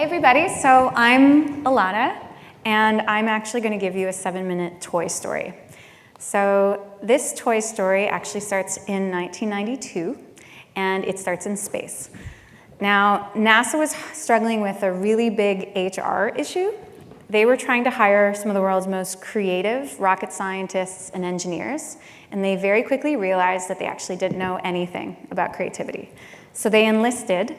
everybody, so I'm Alana, and I'm actually going to give you a 7-minute toy story. So this toy story actually starts in 1992, and it starts in space. Now, NASA was struggling with a really big HR issue. They were trying to hire some of the world's most creative rocket scientists and engineers, and they very quickly realized that they actually didn't know anything about creativity. So they enlisted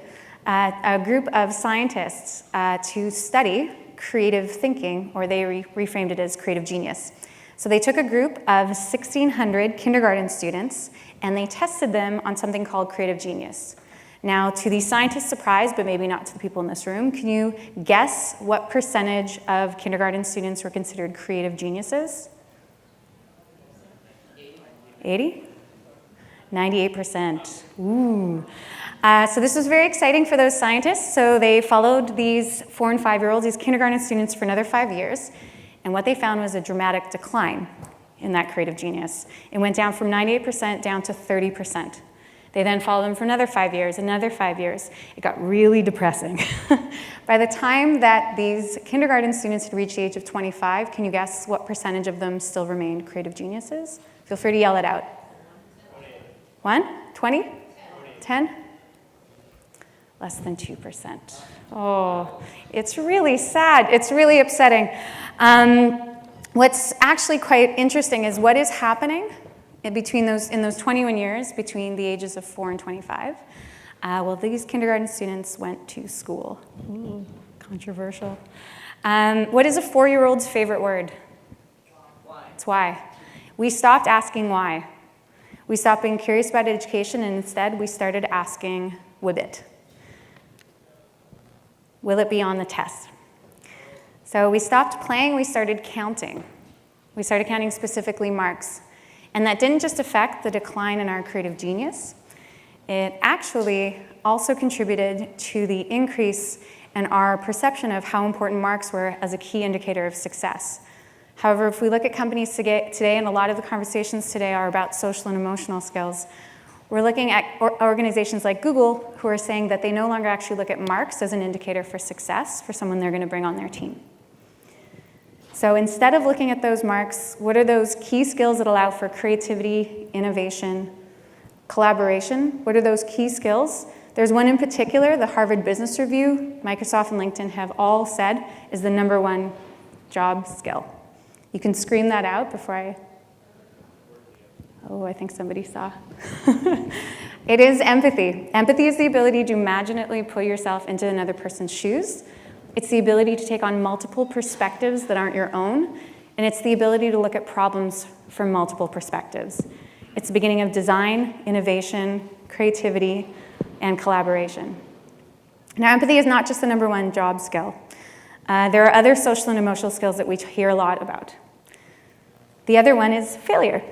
a group of scientists to study creative thinking, or they reframed it as creative genius. So they took a group of 1,600 kindergarten students, and they tested them on something called creative genius. Now, to the scientists' surprise, but maybe not to the people in this room, can you guess what percentage of kindergarten students were considered creative geniuses? 80? 98%. Ooh. So this was very exciting for those scientists. So they followed these 4- and 5-year-olds, these kindergarten students, for another 5 years. And what they found was a dramatic decline in that creative genius. It went down from 98% down to 30%. They then followed them for another 5 years, another 5 years. It got really depressing. By the time that these kindergarten students had reached the age of 25, can you guess what percentage of them still remained creative geniuses? Feel free to yell it out. 1? 20? 10? Less than 2%. Oh, it's really sad. It's really upsetting. What's actually quite interesting is what is happening in those 21 years between the ages of 4 and 25. Well, these kindergarten students went to school. Ooh, controversial. What is a 4-year-old's favorite word? Why. It's why. We stopped asking why. We stopped being curious about education, and instead we started asking, would it? Will it be on the test? So we stopped playing, we started counting. We started counting specifically marks. And that didn't just affect the decline in our creative genius, it actually also contributed to the increase in our perception of how important marks were as a key indicator of success. However, if we look at companies today, and a lot of the conversations today are about social and emotional skills, we're looking at organizations like Google who are saying that they no longer actually look at marks as an indicator for success for someone they're going to bring on their team. So instead of looking at those marks, what are those key skills that allow for creativity, innovation, collaboration? What are those key skills? There's one in particular, the Harvard Business Review, Microsoft and LinkedIn have all said is the #1 job skill. You can scream that out before I... Oh, I think somebody saw. It is empathy. Empathy is the ability to imaginately put yourself into another person's shoes. It's the ability to take on multiple perspectives that aren't your own, and it's the ability to look at problems from multiple perspectives. It's the beginning of design, innovation, creativity, and collaboration. Now, empathy is not just the #1 job skill. There are other social and emotional skills that we hear a lot about. The other one is failure.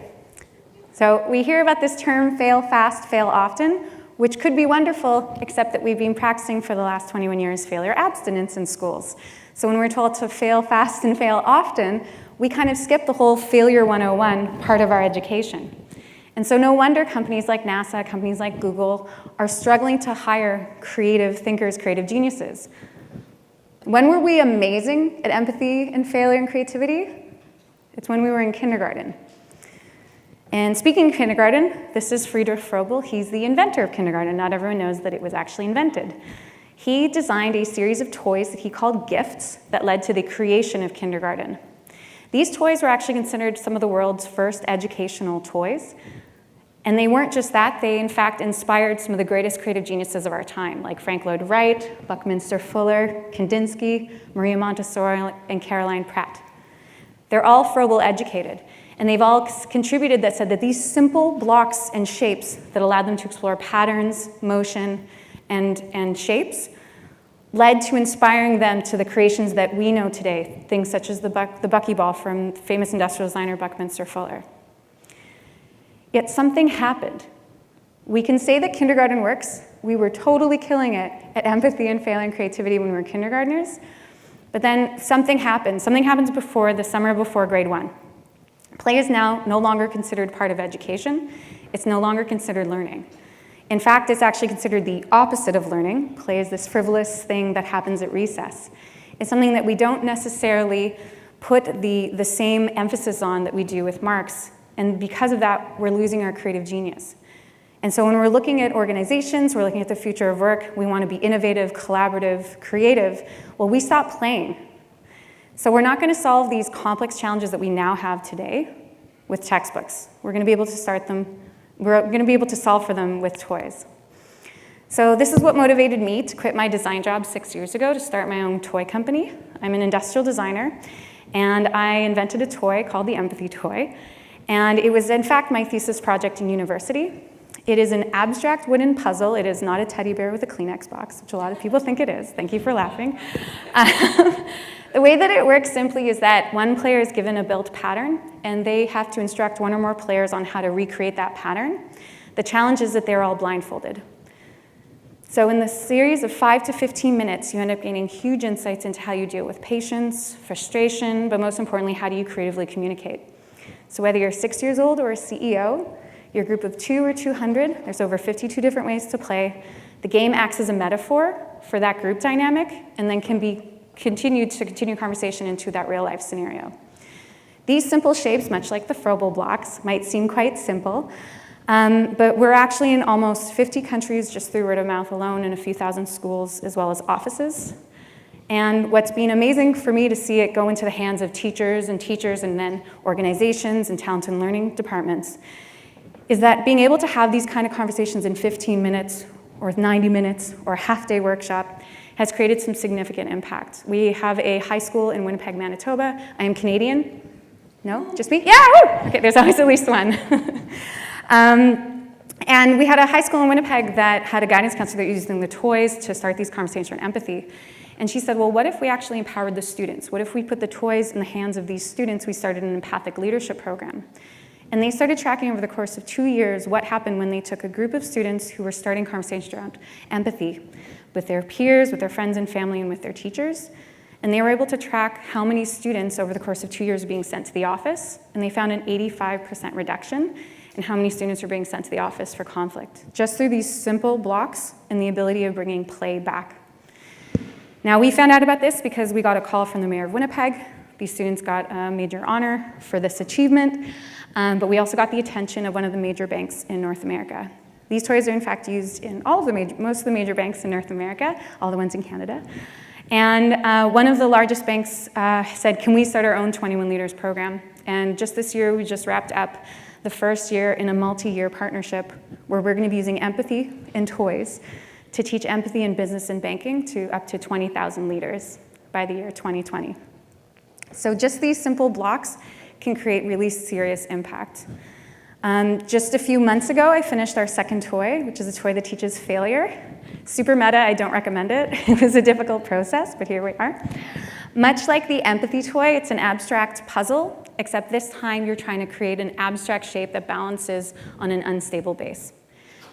So we hear about this term, fail fast, fail often, which could be wonderful, except that we've been practicing for the last 21 years failure abstinence in schools. So when we're told to fail fast and fail often, we kind of skip the whole failure 101 part of our education. And so no wonder companies like NASA, companies like Google are struggling to hire creative thinkers, creative geniuses. When were we amazing at empathy and failure and creativity? It's when we were in kindergarten. And speaking of kindergarten, this is Friedrich Froebel. He's the inventor of kindergarten. Not everyone knows that it was actually invented. He designed a series of toys that he called gifts that led to the creation of kindergarten. These toys were actually considered some of the world's first educational toys. And they weren't just that, they in fact inspired some of the greatest creative geniuses of our time, like Frank Lloyd Wright, Buckminster Fuller, Kandinsky, Maria Montessori, and Caroline Pratt. They're all Froebel educated. And they've all contributed that said that these simple blocks and shapes that allowed them to explore patterns, motion, and shapes led to inspiring them to the creations that we know today, things such as the buckyball from famous industrial designer Buckminster Fuller. Yet something happened. We can say that kindergarten works. We were totally killing it at empathy and failure and creativity when we were kindergartners. But then something happened. Something happens before the summer before grade 1. Play is now no longer considered part of education. It's no longer considered learning. In fact, it's actually considered the opposite of learning. Play is this frivolous thing that happens at recess. It's something that we don't necessarily put the same emphasis on that we do with marks, and because of that, we're losing our creative genius. And so when we're looking at organizations, we're looking at the future of work, we want to be innovative, collaborative, creative, well, we stop playing. So we're not going to solve these complex challenges that we now have today with textbooks. We're going to be able to solve for them with toys. So this is what motivated me to quit my design job 6 years ago to start my own toy company. I'm an industrial designer, and I invented a toy called the Empathy Toy. And it was, in fact, my thesis project in university. It is an abstract wooden puzzle. It is not a teddy bear with a Kleenex box, which a lot of people think it is. Thank you for laughing. The way that it works simply is that one player is given a built pattern, and they have to instruct one or more players on how to recreate that pattern. The challenge is that they're all blindfolded. So in the series of 5 to 15 minutes, you end up gaining huge insights into how you deal with patience, frustration, but most importantly, how do you creatively communicate? So whether you're 6 years old or a CEO, your group of 2 or 200, there's over 52 different ways to play. The game acts as a metaphor for that group dynamic, and then can be continue conversation into that real life scenario. These simple shapes, much like the Froebel blocks, might seem quite simple, but we're actually in almost 50 countries just through word of mouth alone, and a few thousand schools as well as offices. And what's been amazing for me to see it go into the hands of teachers and then organizations and talent and learning departments is that being able to have these kind of conversations in 15 minutes or 90 minutes or a half-day workshop has created some significant impact. We have a high school in Winnipeg, Manitoba. I am Canadian. No? Just me? Yeah! Woo! Okay, there's always at least one. And we had a high school in Winnipeg that had a guidance counselor that was using the toys to start these conversations on empathy. And she said, well, what if we actually empowered the students? What if we put the toys in the hands of these students? We started an empathic leadership program. And they started tracking over the course of 2 years what happened when they took a group of students who were starting conversations around empathy with their peers, with their friends and family, and with their teachers. And they were able to track how many students over the course of 2 years were being sent to the office, and they found an 85% reduction in how many students were being sent to the office for conflict, just through these simple blocks and the ability of bringing play back. Now, we found out about this because we got a call from the mayor of Winnipeg. These students got a major honor for this achievement, but we also got the attention of one of the major banks in North America. These toys are in fact used in most of the major banks in North America, all the ones in Canada. And one of the largest banks said, can we start our own 21 Leaders program? And just this year, we just wrapped up the first year in a multi-year partnership where we're going to be using empathy and toys to teach empathy in business and banking to up to 20,000 leaders by the year 2020. So just these simple blocks can create really serious impact. Just a few months ago, I finished our second toy, which is a toy that teaches failure. Super meta, I don't recommend it. It was a difficult process, but here we are. Much like the empathy toy, it's an abstract puzzle, except this time you're trying to create an abstract shape that balances on an unstable base.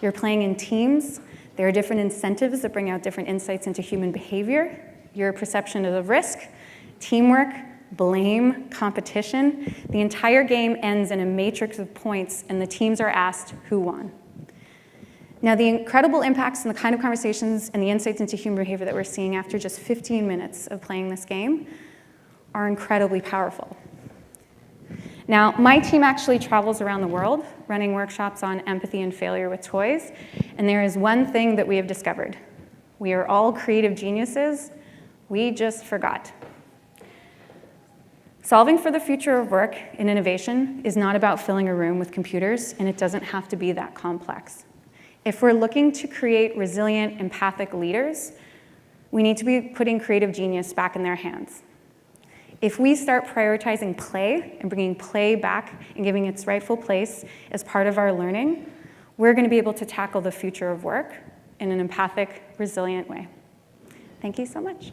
You're playing in teams. There are different incentives that bring out different insights into human behavior, your perception of risk, teamwork, blame, competition. The entire game ends in a matrix of points, and the teams are asked who won. Now, the incredible impacts and the kind of conversations and the insights into human behavior that we're seeing after just 15 minutes of playing this game are incredibly powerful. Now, my team actually travels around the world running workshops on empathy and failure with toys, and there is one thing that we have discovered. We are all creative geniuses. We just forgot. Solving for the future of work and innovation is not about filling a room with computers, and it doesn't have to be that complex. If we're looking to create resilient, empathic leaders, we need to be putting creative genius back in their hands. If we start prioritizing play and bringing play back and giving its rightful place as part of our learning, we're going to be able to tackle the future of work in an empathic, resilient way. Thank you so much.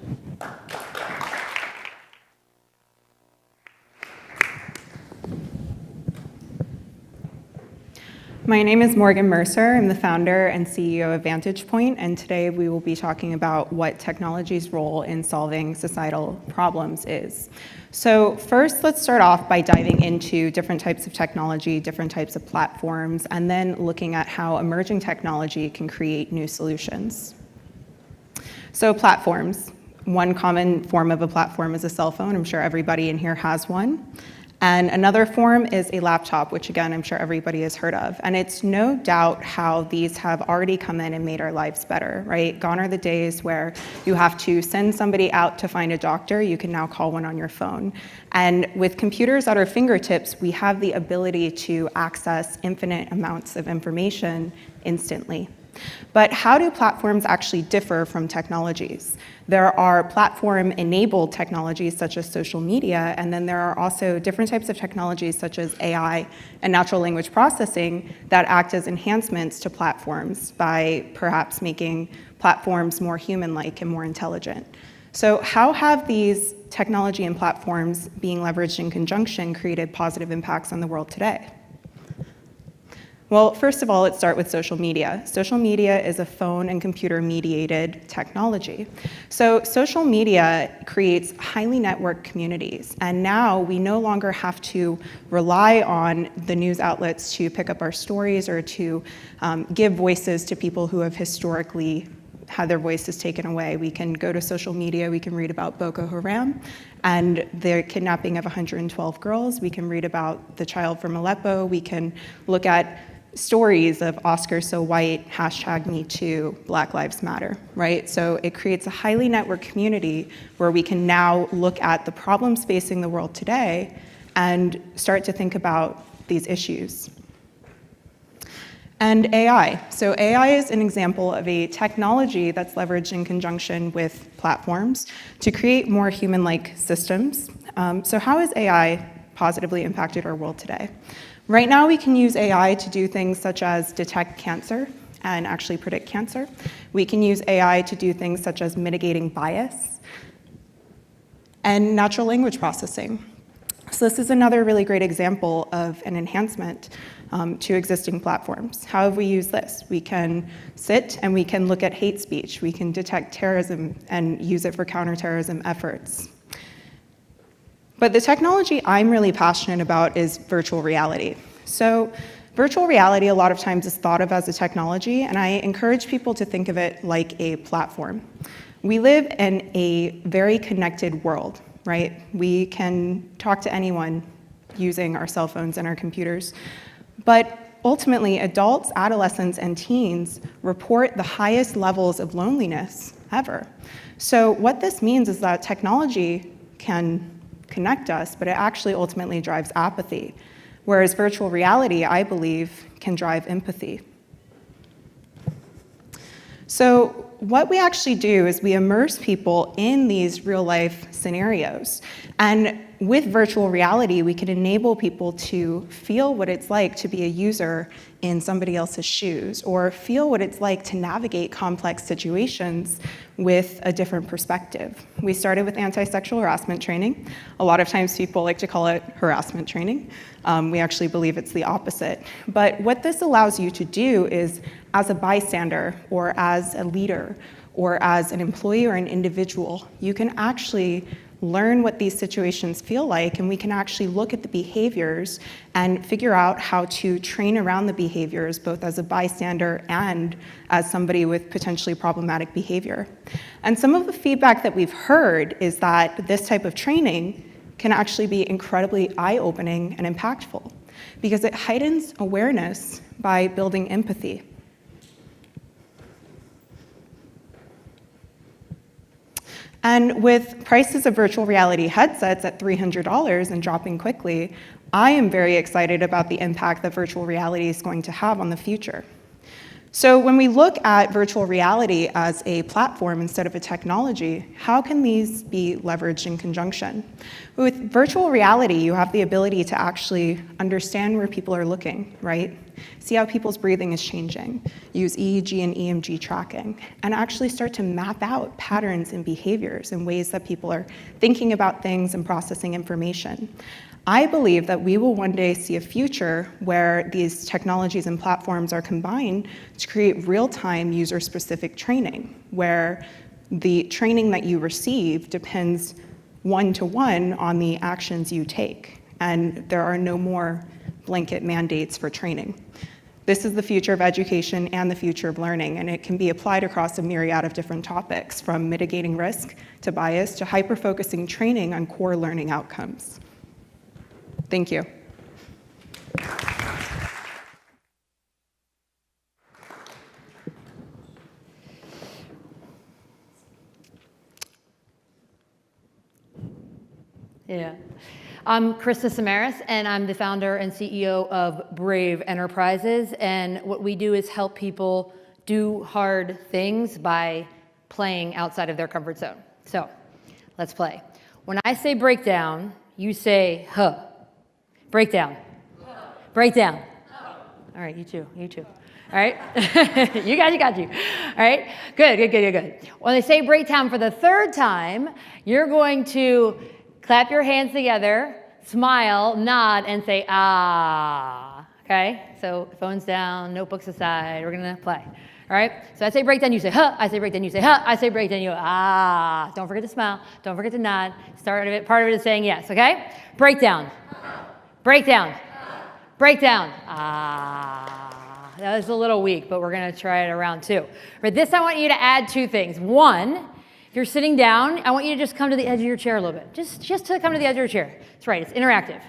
My name is Morgan Mercer. I'm the founder and CEO of Vantage Point, and today we will be talking about what technology's role in solving societal problems is. So first, let's start off by diving into different types of technology, different types of platforms, and then looking at how emerging technology can create new solutions. So platforms. One common form of a platform is a cell phone. I'm sure everybody in here has one. And another form is a laptop, which again, I'm sure everybody has heard of. And it's no doubt how these have already come in and made our lives better, right? Gone are the days where you have to send somebody out to find a doctor. You can now call one on your phone. And with computers at our fingertips, we have the ability to access infinite amounts of information instantly. But how do platforms actually differ from technologies? There are platform-enabled technologies such as social media, and then there are also different types of technologies such as AI and natural language processing that act as enhancements to platforms by perhaps making platforms more human-like and more intelligent. So how have these technology and platforms being leveraged in conjunction created positive impacts on the world today? Well, first of all, let's start with social media. Social media is a phone and computer-mediated technology. So social media creates highly networked communities, and now we no longer have to rely on the news outlets to pick up our stories or to give voices to people who have historically had their voices taken away. We can go to social media, we can read about Boko Haram and the kidnapping of 112 girls. We can read about the child from Aleppo. We can look at stories of Oscar so white, #MeToo, Black Lives Matter, right? So it creates a highly networked community where we can now look at the problems facing the world today and start to think about these issues. And AI. So AI is an example of a technology that's leveraged in conjunction with platforms to create more human-like systems. So how has AI positively impacted our world today? Right now, we can use AI to do things such as detect cancer and actually predict cancer. We can use AI to do things such as mitigating bias and natural language processing. So this is another really great example of an enhancement to existing platforms. How have we used this? We can sit and we can look at hate speech. We can detect terrorism and use it for counterterrorism efforts. But the technology I'm really passionate about is virtual reality. So virtual reality a lot of times is thought of as a technology, and I encourage people to think of it like a platform. We live in a very connected world, right? We can talk to anyone using our cell phones and our computers. But ultimately, adults, adolescents, and teens report the highest levels of loneliness ever. So what this means is that technology can connect us, but it actually ultimately drives apathy. Whereas virtual reality, I believe, can drive empathy. So what we actually do is we immerse people in these real-life scenarios. And with virtual reality, we can enable people to feel what it's like to be a user in somebody else's shoes, or feel what it's like to navigate complex situations with a different perspective. We started with anti-sexual harassment training. A lot of times people like to call it harassment training. We actually believe it's the opposite. But what this allows you to do is, as a bystander, or as a leader, or as an employee or an individual, you can actually learn what these situations feel like, and we can actually look at the behaviors and figure out how to train around the behaviors, both as a bystander and as somebody with potentially problematic behavior. And some of the feedback that we've heard is that this type of training can actually be incredibly eye-opening and impactful because it heightens awareness by building empathy. And with prices of virtual reality headsets at $300 and dropping quickly, I am very excited about the impact that virtual reality is going to have on the future. So when we look at virtual reality as a platform instead of a technology, how can these be leveraged in conjunction? With virtual reality, you have the ability to actually understand where people are looking, right? See how people's breathing is changing, use EEG and EMG tracking, and actually start to map out patterns and behaviors and ways that people are thinking about things and processing information. I believe that we will one day see a future where these technologies and platforms are combined to create real-time user-specific training, where the training that you receive depends one-to-one on the actions you take, and there are no more blanket mandates for training. This is the future of education and the future of learning, and it can be applied across a myriad of different topics, from mitigating risk to bias to hyper-focusing training on core learning outcomes. Thank you. Yeah. I'm Krista Samaras, and I'm the founder and CEO of Brave Enterprises. And what we do is help people do hard things by playing outside of their comfort zone. So let's play. When I say breakdown, you say, huh. Breakdown. Huh. Breakdown. Huh. All right, you too. All right? you got you. All right? Good. When they say breakdown for the third time, you're going to clap your hands together, smile, nod, and say, ah. Okay? So phones down, notebooks aside, we're going to play. All right? So I say breakdown, you say, huh. I say breakdown, you say, huh. I say breakdown, you go, ah. Don't forget to smile. Don't forget to nod. Part of it is saying yes, okay? Breakdown. Breakdown. Breakdown. Ah. That was a little weak, but we're going to try it around two. For this, I want you to add two things. One, if you're sitting down, I want you to just come to the edge of your chair a little bit. Just to come to the edge of your chair. That's right, it's interactive.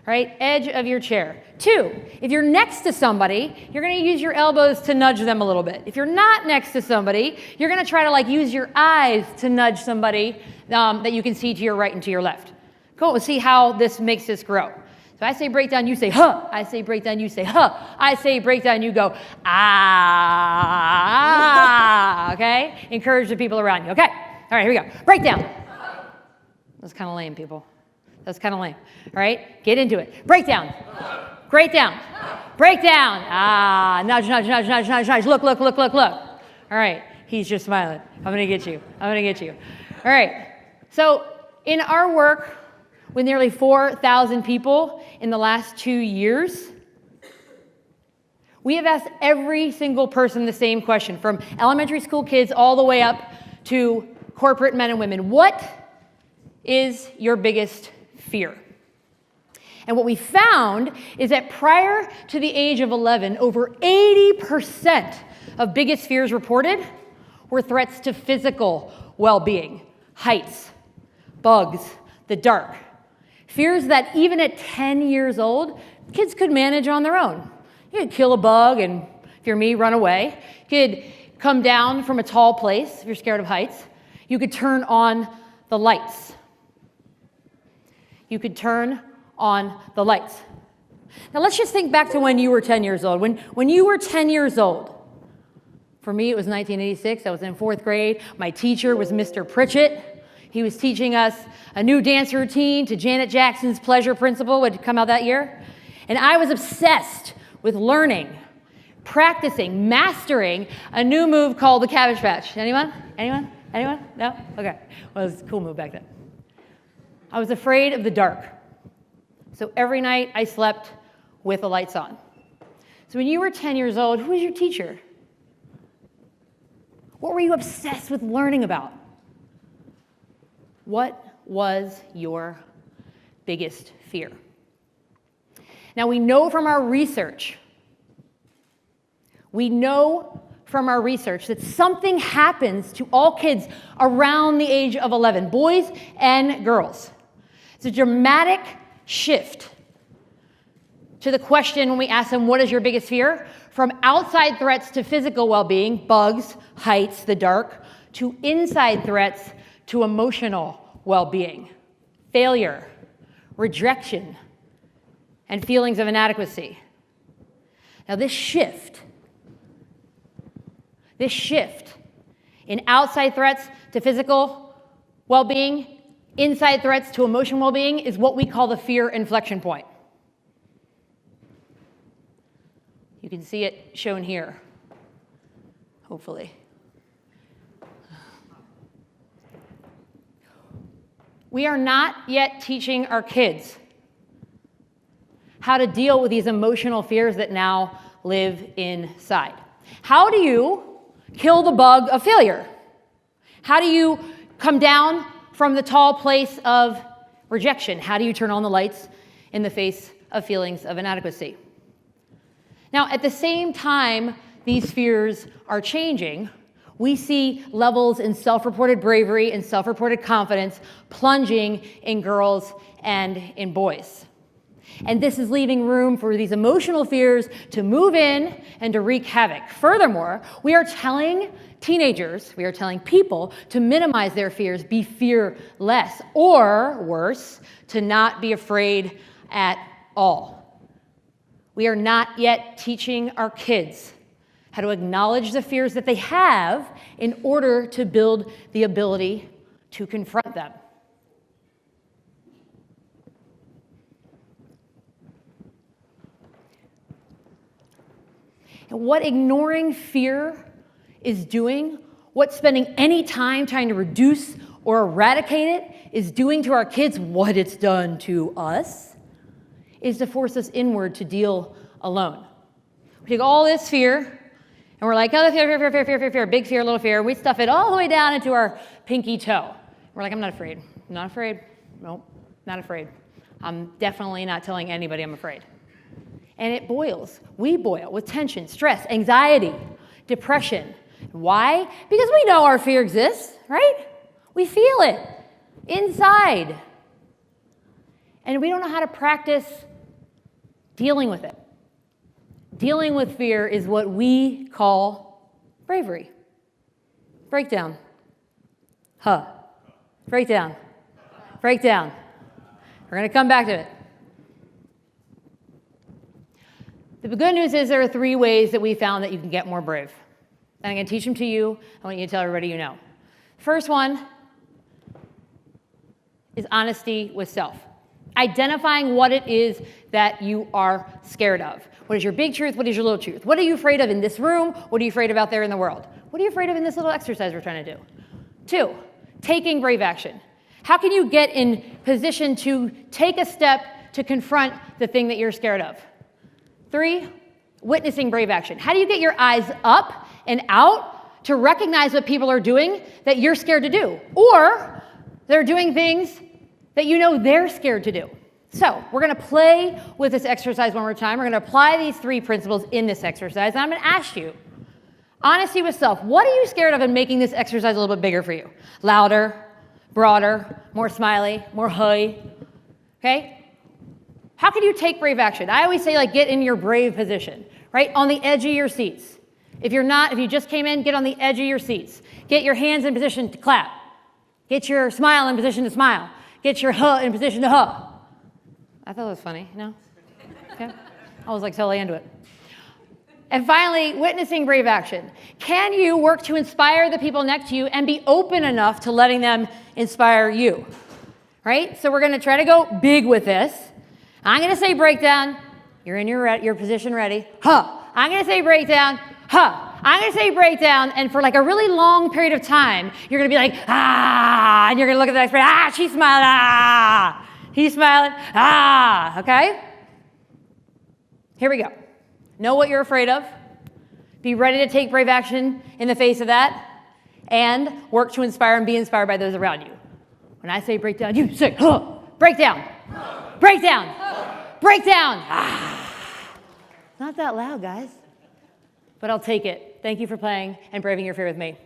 Right? Edge of your chair. Two, if you're next to somebody, you're going to use your elbows to nudge them a little bit. If you're not next to somebody, you're going to try to use your eyes to nudge somebody that you can see to your right and to your left. Cool, we'll see how this makes this grow. So I say breakdown, you say, huh. I say breakdown, you say, huh. I say breakdown, you go, ah. Okay? Encourage the people around you. Okay? All right, here we go. Breakdown. That's kind of lame, people. That's kind of lame. All right? Get into it. Breakdown. Breakdown. Breakdown. Ah, nudge. Look. All right. He's just smiling. I'm going to get you. All right. So in our work with nearly 4,000 people in the last 2 years, we have asked every single person the same question, from elementary school kids all the way up to corporate men and women. What is your biggest fear? And what we found is that prior to the age of 11, over 80% of biggest fears reported were threats to physical well-being, heights, bugs, the dark. Fears that even at 10 years old, kids could manage on their own. You could kill a bug and, if you're me, run away. You could come down from a tall place if you're scared of heights. You could turn on the lights. Now let's just think back to when you were 10 years old. When you were 10 years old, for me it was 1986, I was in 4th grade. My teacher was Mr. Pritchett. He was teaching us a new dance routine to Janet Jackson's Pleasure Principle, which had come out that year. And I was obsessed with learning, practicing, mastering a new move called the Cabbage Patch. Anyone? No? Okay. Well, it was a cool move back then. I was afraid of the dark. So every night I slept with the lights on. So when you were 10 years old, who was your teacher? What were you obsessed with learning about? What was your biggest fear? Now we know from our research that something happens to all kids around the age of 11, boys and girls. It's a dramatic shift to the question when we ask them, what is your biggest fear? From outside threats to physical well-being, bugs, heights, the dark, to inside threats to emotional well-being, failure, rejection, and feelings of inadequacy. Now this shift in outside threats to physical well-being, inside threats to emotional well-being is what we call the fear inflection point. You can see it shown here, hopefully. We are not yet teaching our kids how to deal with these emotional fears that now live inside. How do you kill the bug of failure? How do you come down from the tall place of rejection? How do you turn on the lights in the face of feelings of inadequacy? Now, at the same time these fears are changing, we see levels in self-reported bravery and self-reported confidence plunging in girls and in boys. And this is leaving room for these emotional fears to move in and to wreak havoc. Furthermore, we are telling teenagers, we are telling people to minimize their fears, be fearless, or worse, to not be afraid at all. We are not yet teaching our kids how to acknowledge the fears that they have in order to build the ability to confront them. And what ignoring fear is doing, what spending any time trying to reduce or eradicate it is doing to our kids, what it's done to us, is to force us inward to deal alone. We take all this fear, and we're like, oh, fear, big fear, little fear. We stuff it all the way down into our pinky toe. We're like, I'm not afraid. I'm not afraid. Nope, not afraid. I'm definitely not telling anybody I'm afraid. And it boils. We boil with tension, stress, anxiety, depression. Why? Because we know our fear exists, right? We feel it inside. And we don't know how to practice dealing with it. Dealing with fear is what we call bravery. Breakdown. Breakdown. Breakdown. We're going to come back to it. The good news is there are 3 ways that we found that you can get more brave. And I'm going to teach them to you. I want you to tell everybody you know. First one is honesty with self. Identifying what it is that you are scared of. What is your big truth? What is your little truth? What are you afraid of in this room? What are you afraid of out there in the world? What are you afraid of in this little exercise we're trying to do? 2, taking brave action. How can you get in position to take a step to confront the thing that you're scared of? 3, witnessing brave action. How do you get your eyes up and out to recognize what people are doing that you're scared to do? Or they're doing things that you know they're scared to do. So we're going to play with this exercise one more time. We're going to apply these 3 principles in this exercise. And I'm going to ask you, honesty with self, what are you scared of in making this exercise a little bit bigger for you? Louder, broader, more smiley, more high, okay? How can you take brave action? I always say, like, get in your brave position, right? On the edge of your seats. If you just came in, get on the edge of your seats. Get your hands in position to clap. Get your smile in position to smile. Get your huh in position to huh. I thought it was funny, no? Okay. I was like totally into it. And finally, witnessing brave action. Can you work to inspire the people next to you and be open enough to letting them inspire you? Right? So we're going to try to go big with this. I'm going to say breakdown. You're in your position ready. Huh. I'm going to say breakdown. Huh. I'm going to say breakdown. And for like a really long period of time, you're going to be like, ah. And you're going to look at the next person. Ah, she's smiling. Ah. He's smiling. Ah. Okay? Here we go. Know what you're afraid of. Be ready to take brave action in the face of that. And work to inspire and be inspired by those around you. When I say breakdown, you say, huh. Breakdown. Breakdown. Breakdown. Ah. Not that loud, guys. But I'll take it. Thank you for playing and braving your fear with me.